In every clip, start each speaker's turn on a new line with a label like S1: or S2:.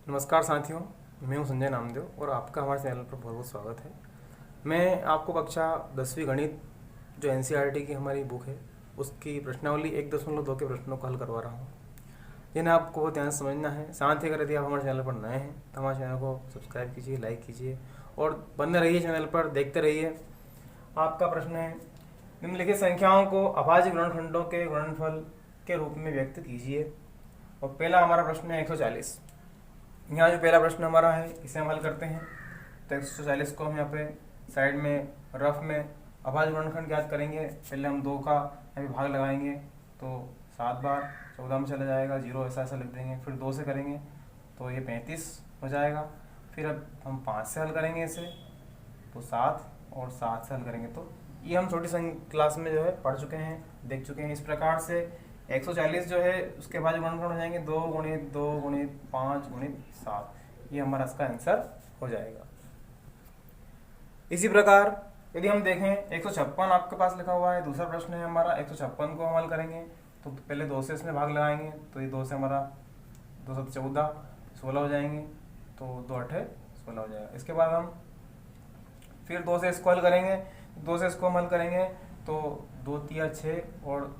S1: नमस्कार साथियों, मैं हूं संजय नामदेव और आपका हमारे चैनल पर बहुत बहुत स्वागत है। मैं आपको कक्षा 10वीं गणित जो एनसीईआरटी की हमारी बुक है उसकी प्रश्नावली 1.2 के प्रश्नों को हल करवा रहा हूं, जिन्हें आपको बहुत ध्यान से समझना है। साथ ही अगर यदि आप हमारे चैनल पर नए हैं तो हमारे चैनल को सब्सक्राइब कीजिए, लाइक कीजिए और बने रहिए चैनल पर, देखते रहिए। आपका प्रश्न है, निम्नलिखित संख्याओं को अभाज्य गुणनखंडों के गुणनफल के रूप में व्यक्त कीजिए। और पहला हमारा प्रश्न है 140। यहाँ जो पहला प्रश्न हमारा है इसे हम हल करते हैं। तो 140 को हम यहाँ पे साइड में रफ में अभाज्य गुणनखंड ज्ञात करेंगे। पहले हम 2 का यहाँ पे भाग लगाएंगे तो 7 बार 14 में चला जाएगा, 0 ऐसा ऐसा लिख देंगे। फिर 2 से करेंगे तो ये 35 हो जाएगा। फिर अब हम 5 से हल करेंगे इसे तो 7 और 7 से हल करेंगे तो ये हम छोटी क्लास में जो है पढ़ चुके हैं, देख चुके हैं। इस प्रकार से 140 जो है उसके बाद गुणनखंड हो जाएंगे 2 गुणित 2 गुणित 5 गुणित 7। ये हमारा इसका आंसर हो जाएगा। इसी प्रकार यदि हम देखें 156 आपके पास लिखा हुआ है, दूसरा प्रश्न है हमारा। 156 को हम हल करेंगे तो पहले 2 से इसमें भाग लगाएंगे तो ये 2 से हमारा 2 7 14 16 हो जाएंगे तो 2 8 16 हो जाएगा। इसके बाद हम फिर 2 से इसको हल करेंगे, 2 से इसको हम हल करेंगे तो 2 3 6 और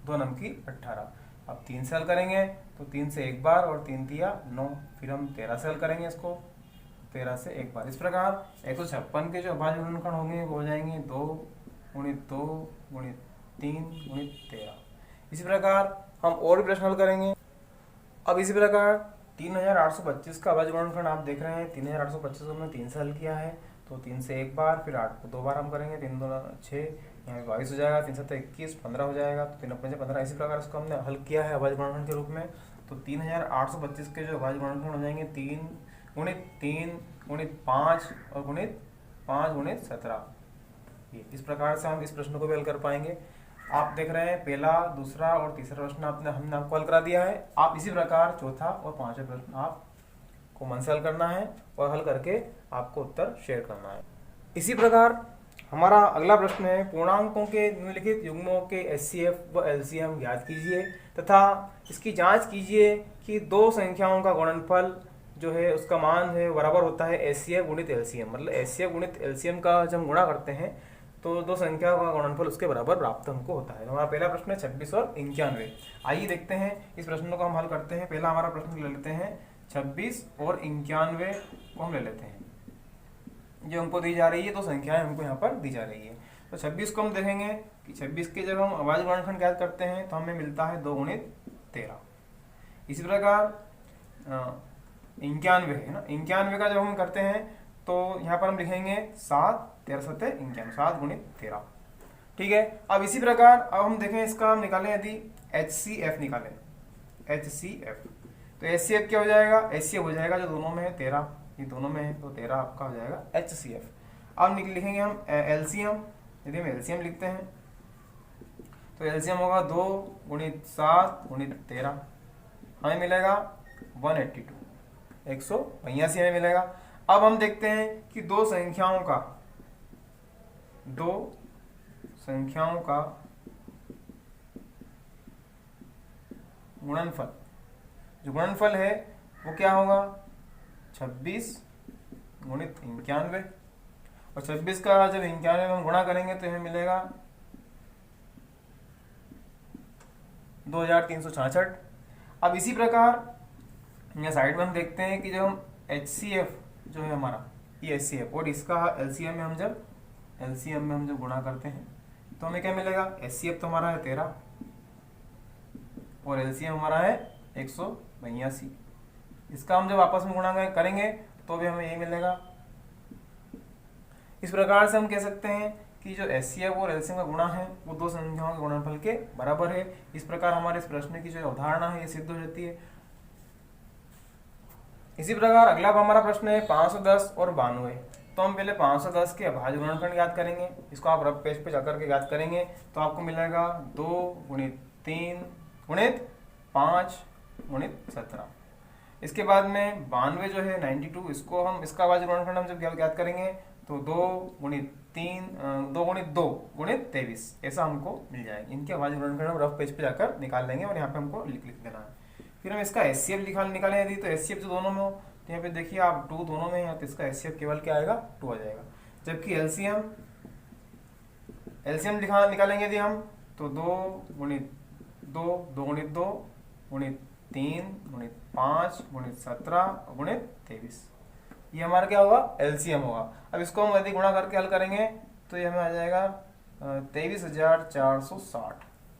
S1: 2 9 की 18। अब 3 से हल करेंगे तो 3 से एक बार और 3 3 9। फिर हम 13 से हल करेंगे इसको, 13 से एक बार। इस प्रकार 156 के जो अभाज्य गुणनखंड होंगे वो हो जाएंगे 2 गुणित 2 गुणित 3 गुणित 13। इसी प्रकार हम और भी प्रश्न हल करेंगे। अब इसी प्रकार 3825 का अभाज्य गुणनखंड आप देख रहे हैं। 3825 को हमने 3 से हल किया है तो 3 से एक बार, फिर 8 को 2 बार हम करेंगे। 3 2 6, यहाँ पे 22 हो जाएगा। 3 7 21 15 हो जाएगा तो 3 5 15। इसी प्रकार इसको हमने हल किया है अभाज्य गुणनखंड के रूप में। तो 3825 के जो अभाज्य गुणनखंड हो जाएंगे 3 गुणित 5 और गुणित 5 गुणित 17। ये इस प्रकार से हम इस प्रश्न को भी हल कर पाएंगे। आप देख रहे हैं पहला, दूसरा और तीसरा प्रश्न हमने आपको हल करा दिया है। आप इसी प्रकार चौथा और पांचवा प्रश्न आपको मन से हल करना है और हल करके आपको उत्तर शेयर करना है। इसी प्रकार हमारा अगला प्रश्न है, पूर्णांकों के निम्नलिखित युग्मों के एचसीएफ व एलसीएम ज्ञात कीजिए तथा इसकी जांच कीजिए कि दो संख्याओं का गुणनफल जो है उसका मान है बराबर होता है एचसीएफ गुणित एलसीएम। मतलब एचसीएफ गुणित एलसीएम का जब हम गुणा करते हैं तो दो संख्याओं का गुणनफल उसके बराबर प्राप्त हमको होता है। हमारा पहला प्रश्न है 26 और 91। आइए देखते हैं इस प्रश्न को हम हल करते हैं। पहला हमारा प्रश्न ले लेते हैं 26 और 91 को हम ले लेते हैं। जो हमको दी जा रही है, दो संख्याएं हमको यहाँ पर दी जा रही है। तो 26 को हम देखेंगे कि 26 के जब हम अभाज्य गुणनखंड ज्ञात करते हैं तो हमें मिलता है 2 गुणित 13। इसी प्रकार 91 है ना, 91 का जब हम करते हैं तो यहाँ पर हम लिखेंगे 7 13 7 91, 7 गुणित 13। ठीक है। अब इसी प्रकार अब हम देखें इसका हम निकालें, यदि HCF निकालें, HCF तो HCF क्या हो जाएगा? HCF हो जाएगा जो दोनों में है 13, ये दोनों में है तो 13 आपका हो जाएगा HCF। अब लिखेंगे हम LCM। यदि हम LCM लिखते हैं तो LCM होगा 2 गुणित 7 गुणित 13, हमें मिलेगा 182, 182 हमें मिलेगा। अब हम देखते हैं कि दो संख्याओं का गुणनफल, जो गुणनफल है वो क्या होगा? 26 गुणित 91। और 26 का जब 91 में हम गुणा करेंगे तो हमें मिलेगा 2366। अब इसी प्रकार यहाँ साइड में हम देखते हैं कि जब हम HCF जो है हमारा ये HCF और इसका LCM में हम जब गुणा करते हैं तो हमें क्या मिलेगा? HCF तो हमारा है 13 और LCM हमारा है 182। इसका हम जब आपस में गुणा करेंगे तो भी हमें यही मिलेगा। इस प्रकार से हम कह सकते हैं कि जो HCF और LCM का गुणा है वो दो संख्याओं के गुणनफल के बराबर है। इस प्रकार हमारे इस प्रश्न की जो अवधारणा है ये सिद्ध हो जाती है। इसी प्रकार अगला हमारा प्रश्न है 510 और 92। तो हम पहले 510 के अभाज्य गुणनखंड ज्ञात करेंगे। इसको आप रफ पेज पे जाकर के ज्ञात करेंगे तो आपको मिलेगा 2 गुणित 3 गुणित 5 गुणित 17। इसके बाद में 92 जो है 92, इसको हम इसका अभाज्य गुणनखंड हम जब ज्ञात करेंगे तो 2 गुणित 2 गुणित 23 ऐसा हमको मिल जाएगा। इनके अभाज्य गुणनखंड हम रफ पेज पे जाकर निकाल लेंगे और यहाँ पे हमको लिख देना है। फिर हम इसका HCF निकालें यदि, तो HCF जो दोनों में हो, तो यहाँ पे देखिए आप 2 दोनों में है, तो इसका HCF केवल क्या आएगा, 2 आ जाएगा। जबकि एलसीएम निकालेंगे यदि हम, तो 2 गुणित 2, 2 गुणित 2 गुणित 3 गुणित 5 गुणित 17 गुणित 23, ये हमारा क्या होगा, एलसीएम होगा। अब इसको हम यदि गुणा करके हल करेंगे तो ये हमें आ जाएगा 23,460,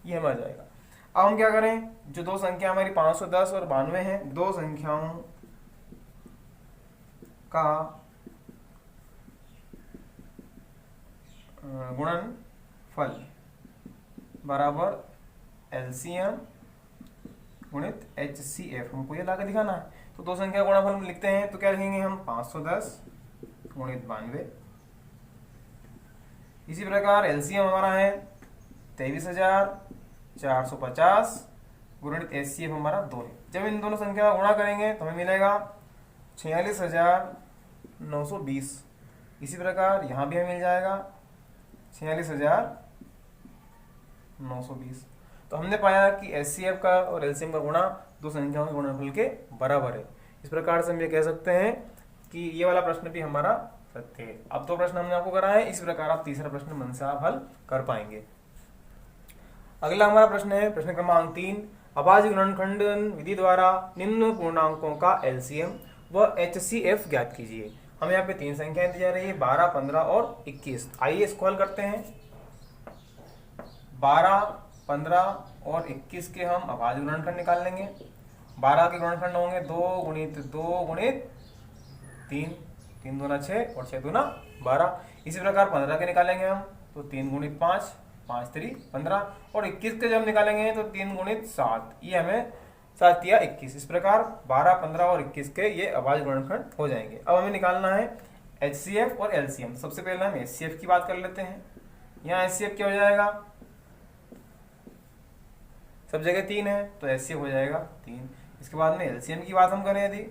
S1: ये हमें आ जाएगा। अब हम क्या करें, जो दो संख्या हमारी 510 और 92 है, दो संख्याओं का गुणनफल बराबर एलसीएम गुणित HCF, हमको ये लाकर दिखाना है। तो दो संख्या का गुणनफल लिखते हैं, तो क्या लिखेंगे हम, 510 गुणित 92। इसी प्रकार एलसीएम हमारा है 23,450 गुणित HCF हमारा 2 है। जब इन दोनों संख्या का गुणा करेंगे तो हमें मिलेगा 46,920। इसी प्रकार यहाँ भी हमें मिल जाएगा 46,920। तो हमने पाया कि HCF का और एलसीएम का गुणा दो संख्याओं के गुणनफल के बराबर है। इस प्रकार से हम ये कह सकते हैं कि ये वाला प्रश्न भी हमारा सत्य है। अब दो प्रश्न हमने आपको करा है, इस प्रकार आप तीसरा प्रश्न मन से आप हल कर पाएंगे। अगला हमारा प्रश्न है प्रश्न क्रमांक 3, अभाज्य गुणनखंडन विधि द्वारा निम्न पूर्णांकों का एलसीएम व HCF ज्ञात कीजिए। हमें यहाँ पे 3 संख्याएं दी जा रही है, 12, 15 और 21। आइए इसको हल करते हैं। 12, 15 और 21 के हम अभाज्य गुणनखंड निकाल लेंगे। 12 के गुणनखंड होंगे 2 गुणित 2 गुणित 3, 3 दूना 6 और 6 दूना 12। इसी प्रकार 15 के निकालेंगे हम, तो 3 गुणित 5, 5 3 15, और 21 के जब निकालेंगे तो 3 गुणित 7, ये हमें 7 या 21। इस प्रकार 12, 15 और 21 के ये अभाज्य गुणनखंड हो जाएंगे। अब हमें निकालना है HCF और LCM। सबसे पहले हम HCF की बात कर लेते हैं। यहाँ HCF क्या हो जाएगा, सब जगह 3 है तो HCF हो जाएगा 3। इसके बाद में LCM की बात हम करें यदि,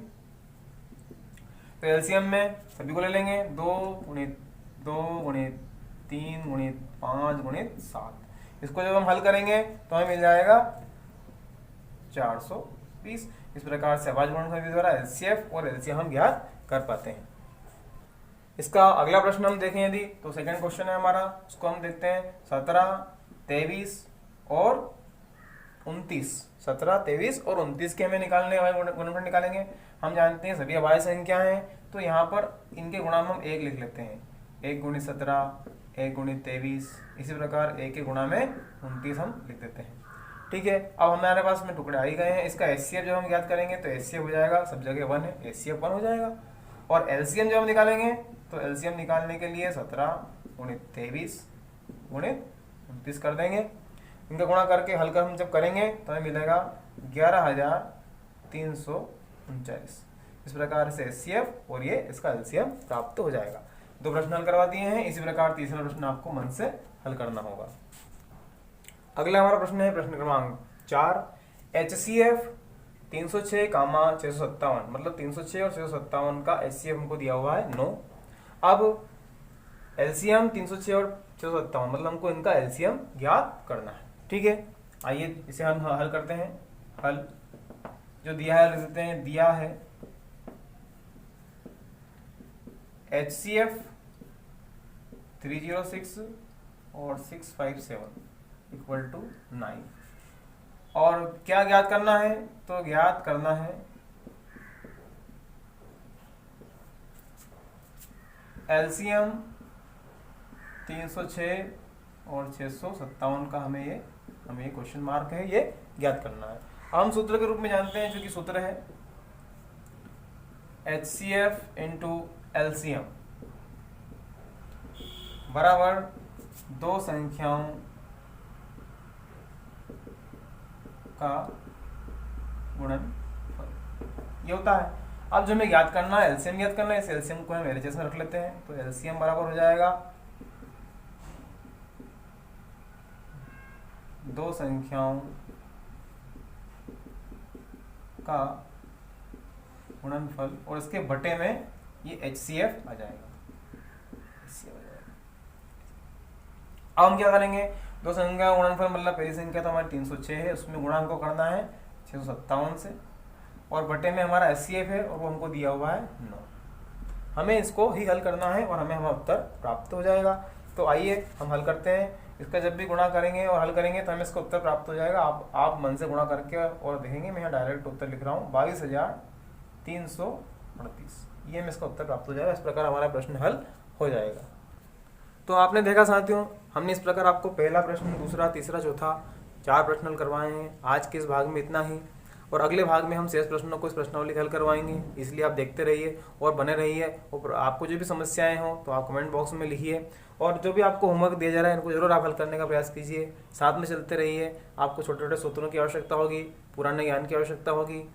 S1: तो LCM में सभी को ले लेंगे, 2 गुणित 2 गुणित 3 गुणित 5 गुणित 7। इसको जब हम हल करेंगे तो हमें मिल जाएगा 420। इस प्रकार से अभाज्य गुणनखंड विधि द्वारा HCF और LCM हम ज्ञात कर पाते हैं। इसका अगला प्रश्न हम देखें यदि, तो सेकंड क्वेश्चन है हमारा, उसको हम देखते हैं। 17, 23 और 29, 17, 23 और 29 के हमें निकालने वाले गुणनफल निकालेंगे। हम जानते हैं सभी अभाज्य संख्या हैं, तो यहाँ पर इनके गुणा में हम 1 लिख लेते हैं। 1 गुणित 17, 1 गुणित 23, इसी प्रकार 1 के गुणा में 29 हम लिख देते हैं। ठीक है, अब हमारे पास में टुकड़े आ ही गए हैं। इसका HCF जब हम ज्ञात करेंगे तो HCF हो जाएगा, सब जगह 1 है, HCF 1 हो जाएगा। और LCM जब हम निकालेंगे तो LCM निकालने के लिए 17 गुणित 23 गुणित 29 कर देंगे। इनका गुणा करके हल कर हम जब करेंगे तो हमें मिलेगा 11,339। इस प्रकार से HCF और ये इसका LCM प्राप्त हो जाएगा। दो प्रश्न हल करवा दिए हैं। इसी प्रकार तीसरा प्रश्न आपको मन से हल करना होगा। अगला हमारा प्रश्न है प्रश्न क्रमांक 4, HCF 306, 657, मतलब 306 और 657 का HCF हमको दिया हुआ है 9। अब LCM 306 और 657, मतलब हमको इनका LCM ज्ञात करना है। ठीक है, आइए इसे हम हल करते हैं। हल जो दिया है लिख देते हैं। दिया है HCF 306 और 657 इक्वल टू 9। और क्या ज्ञात करना है, तो ज्ञात करना है LCM 306 और 657 का हमें क्वेश्चन मार्क है, ये ज्ञात करना है। हम सूत्र के रूप में जानते हैं, जो कि सूत्र है HCF इंटू LCM बराबर दो संख्याओं का गुणनफल, ये होता है। अब जो हमें ज्ञात करना है, LCM ज्ञात करना है, इस LCM को हम LHS में रख लेते हैं। तो LCM बराबर हो जाएगा दो संख्याओं का गुणनफल और इसके बटे में ये HCF आ जाएगा। अब हम क्या करेंगे, दो संख्या का गुणनफल, मतलब पहली संख्या तो हमारी 306 है, उसमें गुणांक को करना है 657 से, और बटे में हमारा SCF है और वो हमको दिया हुआ है 9। हमें इसको ही हल करना है और हमें हमारा उत्तर प्राप्त हो जाएगा। तो आइए हम हल करते हैं। इसका जब भी गुणा करेंगे और हल करेंगे तो हमें इसका उत्तर प्राप्त हो जाएगा। आप मन से गुणा करके और देखेंगे, मैं यहाँ डायरेक्ट उत्तर लिख रहा हूँ 22,338। ये हमें इसका उत्तर प्राप्त हो जाएगा। इस प्रकार हमारा प्रश्न हल हो जाएगा। तो आपने देखा साथियों, हमने इस प्रकार आपको पहला प्रश्न, दूसरा, तीसरा, चौथा 4 प्रश्न हल करवाए हैं। आज के इस भाग में इतना ही, और अगले भाग में हम शेष प्रश्नों को इस प्रश्नावली हल करवाएंगे। इसलिए आप देखते रहिए और बने रहिए। और आपको जो भी समस्याएं हो तो आप कमेंट बॉक्स में लिखिए, और जो भी आपको होमवर्क दिया जा रहा है इनको जरूर आप हल करने का प्रयास कीजिए। साथ में चलते रहिए। आपको छोटे छोटे सूत्रों की आवश्यकता होगी, पुराने ज्ञान की आवश्यकता होगी,